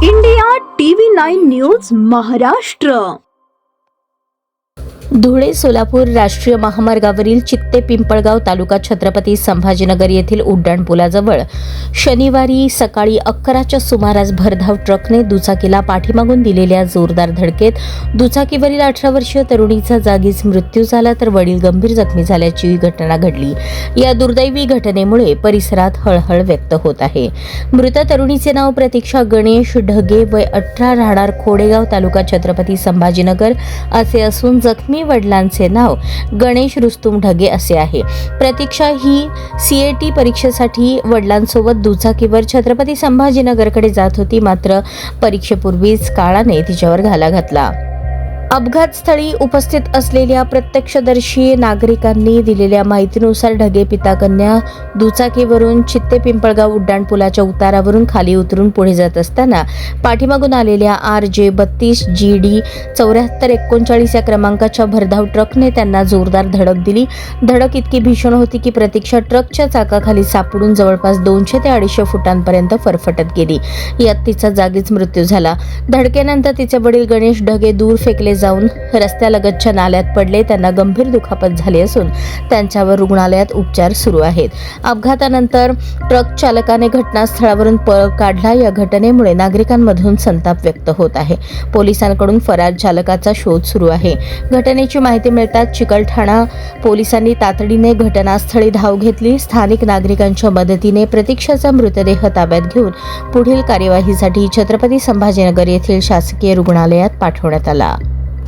India TV 9 news Maharashtra. Dhule Solapur राष्ट्रीय महामार्गावरील चित्ते पिंपळगाव तालुका छत्रपती संभाजीनगर येथील उड्डाणपुलाजवळ शनिवारी सकाळी 11च्या सुमारास भरधाव ट्रकने दुचाकीला पाठीमागून दिलेल्या जोरदार धडकेत दुचाकीवरील 18 वर्षीय तरुणीचा जागीच मृत्यू झाला, तर वडील गंभीर जखमी झाल्याची घटना घडली. या दुर्दैवी घटनेमुळे परिसरात हळहळ व्यक्त होत आहे. मृत तरुणीचे नाव प्रतीक्षा गणेश ढगे, वय 18, राहणार खोडेगाव, तालुका छत्रपती संभाजीनगर असे असून जखमी वडिलांचे नाव गणेश रुस्तुम ढगे असे आहे. प्रतीक्षा ही CAT परीक्षेसाठी वडिलांसोबत दुचाकीवर छत्रपती संभाजीनगरकडे जात होती, मात्र परीक्षेपूर्वीच काळाने तिच्यावर घाला घातला. अपघातस्थळी उपस्थित असलेल्या प्रत्यक्षदर्शी नागरिकांनी दिलेल्या माहितीनुसार ढगे पिता कन्या दुचाकीवरून चित्ते पिंपळगाव उड्डाणपुलाच्या उतारावरून खाली उतरून पुढे जात असताना पाठीमागून आलेल्या RJ 32 GD 7439 या क्रमांकाच्या भरधाव ट्रकने त्यांना जोरदार धडक दिली. धडक इतकी भीषण होती की प्रतीक्षा ट्रकच्या चाकाखाली सापडून जवळपास 200 ते 250 फुटांपर्यंत फरफटत गेली. यात तिचा जागीच मृत्यू झाला. धडकेनंतर तिचे वडील गणेश ढगे दूर फेकले जाऊन रस्त्यालगतच्या नाल्यात पडले. त्यांना गंभीर दुखापत झाली असून त्यांच्यावर रुग्णालयात उपचार सुरू आहेत. अपघातानंतर ट्रक चालकाने घटनास्थळावरून पळ काढला. या घटनेमुळे नागरिकांमधून संताप व्यक्त होत आहे. पोलिसांकडून फरार चालकाचा शोध सुरू आहे. घटनेची माहिती मिळताच चिकलठाणा पोलिसांनी तातडीने घटनास्थळी धाव घेतली. स्थानिक नागरिकांच्या मदतीने प्रतीक्षाचा मृतदेह ताब्यात घेऊन पुढील कार्यवाहीसाठी छत्रपती संभाजीनगर येथील शासकीय रुग्णालयात पाठवण्यात आला.